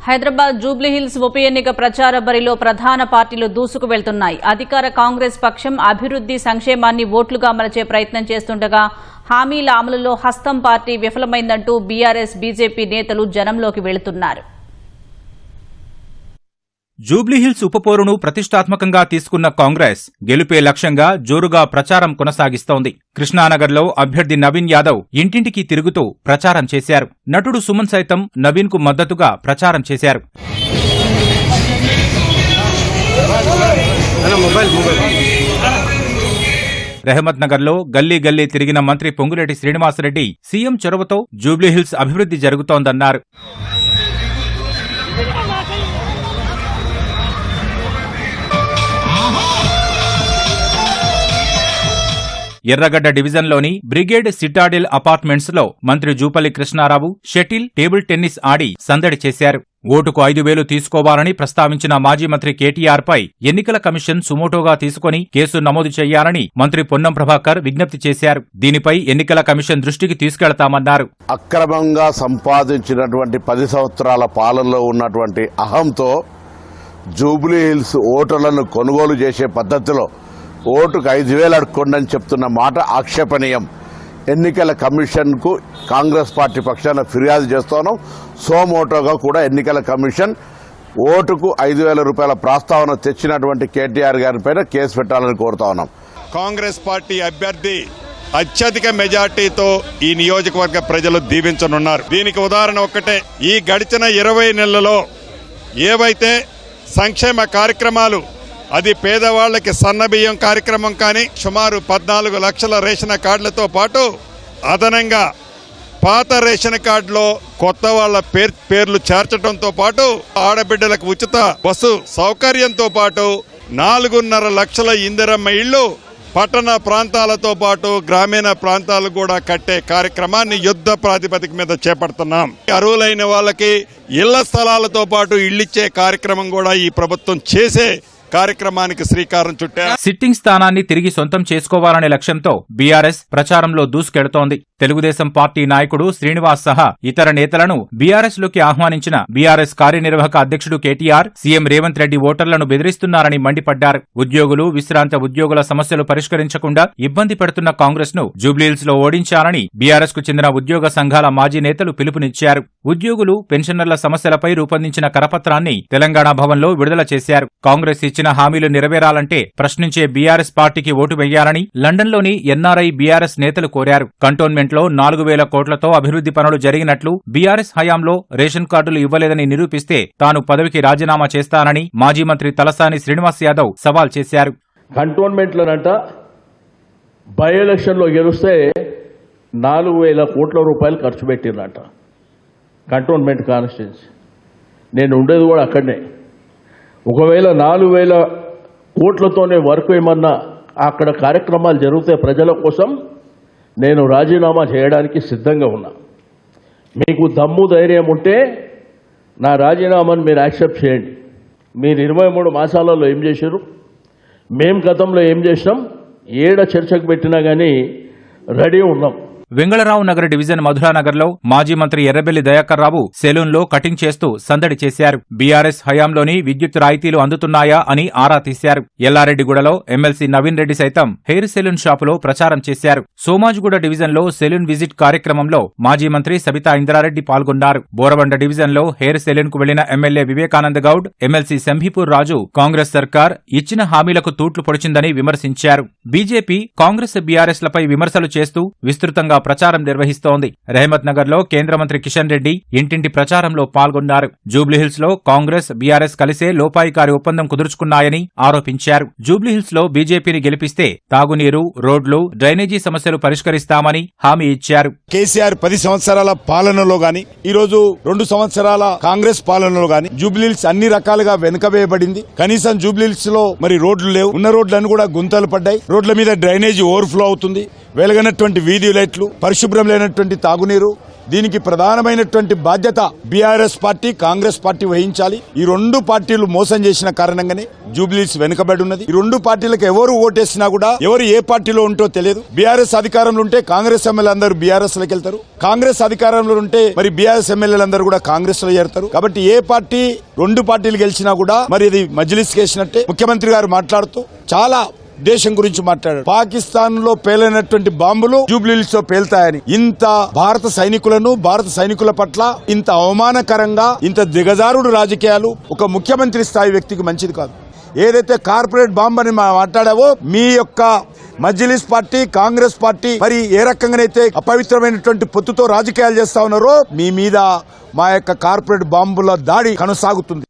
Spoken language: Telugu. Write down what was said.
హైదరాబాద్ జూబ్లీహిల్స్ ఉప ఎన్నిక ప్రచార బరిలో ప్రధాన పార్టీలు దూసుకు వెళ్తున్నాయి. అధికార కాంగ్రెస్ పక్షం అభివృద్ది సంక్షేమాన్ని ఓట్లుగా మలచే ప్రయత్నం చేస్తుండగా హామీల అమలులో హస్తం పార్టీ విఫలమైందంటూ బీఆర్ఎస్ బీజేపీ నేతలు జనంలోకి వెళుతున్నారు. జూబ్లీహిల్స్ ఉపపోరును ప్రతిష్టాత్మకంగా తీసుకున్న కాంగ్రెస్ గెలుపే లక్ష్యంగా జోరుగా ప్రచారం కొనసాగిస్తోంది. కృష్ణానగర్లో అభ్యర్థి నవీన్ యాదవ్ ఇంటింటికి తిరుగుతూ ప్రచారం చేశారు. నటుడు సుమన్ సైతం నవీన్ కు మద్దతుగా ప్రచారం చేశారు. రెహమత్ నగర్లో గల్లీ గల్లీ తిరిగిన మంత్రి పొంగులేటి శ్రీనివాసరెడ్డి సీఎం చొరవతో జూబ్లీహిల్స్ అభివృద్ధి జరుగుతోందన్నారు. ఎర్రగడ్డ డివిజన్లోని బ్రిగేడ్ సిటాడెల్ అపార్ట్మెంట్స్ లో మంత్రి Jupally Krishna Rao shuttle, table tennis ఆడి సందడి చేశారు. ఓటుకు 5,000 తీసుకోవాలని ప్రస్తావించిన మాజీ మంత్రి కేటీఆర్ పై ఎన్నికల కమిషన్ సుమోటోగా తీసుకుని కేసు నమోదు చేయాలని మంత్రి పొన్నం ప్రభాకర్ విజ్ఞప్తి చేశారు. దీనిపై ఎన్నికల కమిషన్ దృష్టికి తీసుకెళ్తామన్నారు. అక్రమంగా సంపాదించినటువంటి 10 సంవత్సరాల పాలనలో ఉన్నటువంటి అహంతో జూబ్లీహిల్స్ ఓటర్లను కొనుగోలు చేసే పద్ధతిలో ఓటుకు 5,000 అడుక్కోండి అని చెప్తున్న మాట ఆక్షేపణీయం. ఎన్నికల కమిషన్కు కాంగ్రెస్ పార్టీ పక్షాన ఫిర్యాదు చేస్తున్నాం. సోమోటోగా కూడా ఎన్నికల కమిషన్ ఓటుకు 5,000 రూపాయల ప్రస్తావన తెచ్చినటువంటి కేటీఆర్ గారిపైన కేసు పెట్టాలని కోరుతా ఉన్నాం. కాంగ్రెస్ పార్టీ అభ్యర్థి అత్యధిక మెజార్టీతో ఈ నియోజకవర్గ ప్రజలు దీవించనున్నారు. దీనికి ఉదాహరణ ఒక్కటే, ఈ గడిచిన 20 నెలలలో ఏవైతే సంక్షేమ కార్యక్రమాలు, అది పేదవాళ్లకి సన్నబియ్యం కార్యక్రమం కానీ, సుమారు 14 లక్షల రేషన్ కార్డులతో పాటు అదనంగా పాత రేషన్ కార్డులో కొత్త వాళ్ల పేర్లు చేర్చడంతో పాటు ఆడబిడ్డలకు ఉచిత బస్సు సౌకర్యంతో పాటు 4.5 లక్షల ఇందిరమ్మ ఇళ్లు పట్టణ ప్రాంతాలతో పాటు గ్రామీణ ప్రాంతాలు కూడా కట్టే కార్యక్రమాన్ని యుద్ధ ప్రాతిపదిక మీద చేపడుతున్నాం. అర్హులైన వాళ్ళకి ఇళ్ల స్థలాలతో పాటు ఇళ్లిచ్చే కార్యక్రమం కూడా ఈ ప్రభుత్వం చేసే కార్యక్రమానికి శ్రీకారం చుట్టారు. సిట్టింగ్ స్థానాన్ని తిరిగి సొంతం చేసుకోవాలనే లక్ష్యంతో బీఆర్ఎస్ ప్రచారంలో దూసుకెడుతోంది. తెలుగుదేశం పార్టీ నాయకుడు శ్రీనివాస్ సహా ఇతర నేతలను బీఆర్ఎస్ లోకి ఆహ్వానించిన బీఆర్ఎస్ కార్యనిర్వాహక అధ్యక్షుడు కేటీఆర్ సీఎం రేవంత్ రెడ్డి ఓటర్లను బెదిరిస్తున్నారని మండిపడ్డారు. ఉద్యోగులు, విశ్రాంత ఉద్యోగుల సమస్యలు పరిష్కరించకుండా ఇబ్బంది పెడుతున్న కాంగ్రెస్ ను జూబ్లీహిల్స్ లో ఓడించాలని బీఆర్ఎస్ కు చెందిన ఉద్యోగ సంఘాల మాజీ నేతలు పిలుపునిచ్చారు. ఉద్యోగులు, పెన్షనర్ల సమస్యలపై రూపొందించిన కరపత్రాన్ని తెలంగాణ భవన్లో విడుదల చేశారు. కాంగ్రెస్ ఇచ్చిన హామీలు నెరవేరాలంటే ప్రశ్నించే బీఆర్ఎస్ పార్టీకి ఓటు వేయాలని లండన్లోని ఎన్ఆర్ఐ బీఆర్ఎస్ నేతలు కోరారు. కంటోన్మెంట్లో 4,000 కోట్లతో అభివృద్ధి పనులు జరిగినట్లు, బీఆర్ఎస్ హయాంలో రేషన్ కార్డులు ఇవ్వలేదని నిరూపిస్తే తాను పదవికి రాజీనామా చేస్తానని మాజీ మంత్రి తలసాని శ్రీనివాస్ యాదవ్ సవాల్ చేశారు. కంటోన్మెంట్లనంట బై ఎలక్షన్లో గెలిస్తే 4,000 కోట్ల రూపాయలు ఖర్చు పెట్టిందంట కంటోన్మెంట్ కాన్స్టిట్యున్సీ. నేను ఉండేది కూడా అక్కడనే. ఒకవేళ 4,000 కోట్లతోనే వర్క్ ఏమన్నా అక్కడ కార్యక్రమాలు జరిగితే ప్రజల కోసం నేను రాజీనామా చేయడానికి సిద్ధంగా ఉన్నా. మీకు దమ్ము ధైర్యం ఉంటే నా రాజీనామాను మీరు యాక్సెప్ట్ చేయండి. మీరు 23 మాసాలలో ఏం చేశారు, మేం గతంలో ఏం చేసినాం, ఏడ చర్చకు పెట్టినా కానీ రెడీ ఉన్నాం. వెంగళరావు నగర్ డివిజన్ మధురానగర్లో మాజీ మంత్రి ఎర్రబెల్లి దయాకర్ రావు సెలూన్లో కటింగ్ చేస్తూ సందడి చేశారు. బీఆర్ఎస్ హయాంలోని విద్యుత్ రాయితీలు అందుతున్నాయా అని ఆరా తీశారు. ఎల్లారెడ్డిగూడలో ఎమ్మెల్సీ నవీన్ రెడ్డి సైతం హెయిర్ సెలూన్ షాపులో ప్రచారం చేశారు. సోమాజిగూడ డివిజన్లో సెలూన్ విజిట్ కార్యక్రమంలో మాజీ మంత్రి సబితా ఇంద్రారెడ్డి పాల్గొన్నారు. బోరబండ డివిజన్లో హెయిర్ సెలూన్ కు వెళ్లిన ఎమ్మెల్యే వివేకానంద గౌడ్, ఎమ్మెల్సీ శంభీపూర్ రాజు కాంగ్రెస్ సర్కార్ ఇచ్చిన హామీలకు తూట్లు పొడిచిందని విమర్శించారు. బీజేపీ కాంగ్రెస్ బీఆర్ఎస్ లపై విమర్శలు చేస్తూ విస్తృతంగా ప్రచారం నిర్వహిస్తోంది. రెహమత్ నగర్ లో కేంద్ర మంత్రి కిషన్ రెడ్డి ఇంటింటి ప్రచారంలో పాల్గొన్నారు. జూబ్లీహిల్స్ లో కాంగ్రెస్, బీఆర్ఎస్ కలిసే లోపాయికారి ఒప్పందం కుదుర్చుకున్నాయని ఆరోపించారు. జూబ్లీహిల్స్ లో బీజేపీని గెలిపిస్తే తాగునీరు, రోడ్లు, డ్రైనేజీ సమస్యలు పరిష్కరిస్తామని హామీ ఇచ్చారు. కేసీఆర్ 10 సంవత్సరాల పాలనలో గాని, ఈరోజు 2 సంవత్సరాల కాంగ్రెస్ పాలనలో గాని జూబ్లీహిల్స్ అన్ని రకాలుగా వెనుకవేయబడింది. కనీసం జూబ్లీహిల్స్ లో మరి రోడ్లు లేవు. ఉన్న రోడ్లను కూడా గుంతలు పడ్డాయి. రోడ్ల మీద డ్రైనేజీ ఓవర్ఫ్లో అవుతుంది. వెలగనటువంటి వీధి లైట్లు, నీళ్లు, పరిశుభ్రం లేనటువంటి తాగునీరు, దీనికి ప్రధానమైనటువంటి బాధ్యత బీఆర్ఎస్ పార్టీ, కాంగ్రెస్ పార్టీ వహించాలి. ఈ రెండు పార్టీలు మోసం చేసిన కారణంగానే జూబ్లీస్ వెనుకబడి ఉన్నది. ఈ రెండు పార్టీలకు ఎవరు ఓటేసినా కూడా ఎవరు ఏ పార్టీలో ఉంటో తెలియదు. బీఆర్ఎస్ అధికారంలో ఉంటే కాంగ్రెస్ ఎమ్మెల్యే అందరూ బీఆర్ఎస్ లోకి వెళ్తారు, కాంగ్రెస్ అధికారంలో ఉంటే మరి బీఆర్ఎస్ ఎమ్మెల్యేలందరూ కూడా కాంగ్రెస్ లో చేరుతారు. కాబట్టి ఏ పార్టీ, రెండు పార్టీలు గెలిచినా కూడా మరి ఇది మజ్లిస్ కేసినట్టే. ముఖ్యమంత్రి గారు మాట్లాడుతూ చాలా దేశం గురించి మాట్లాడారు. పాకిస్తాన్ లో పేలినటువంటి బాంబులు జూబ్లీహిల్స్ లో పేల్తాయని. ఇంత భారత సైనికులను, భారత సైనికుల పట్ల ఇంత అవమానకరంగా, ఇంత దిగజారుడు రాజకీయాలు ఒక ముఖ్యమంత్రి స్థాయి వ్యక్తికి మంచిది కాదు. ఏదైతే కార్పొరేట్ బాంబు అని మాట్లాడావో, మీ యొక్క మజ్లిస్ పార్టీ, కాంగ్రెస్ పార్టీ మరి ఏ రకంగానైతే అపవిత్రమైనటువంటి పొత్తుతో రాజకీయాలు చేస్తా ఉన్నారో, మీ మీద మా యొక్క కార్పొరేట్ బాంబుల దాడి కొనసాగుతుంది.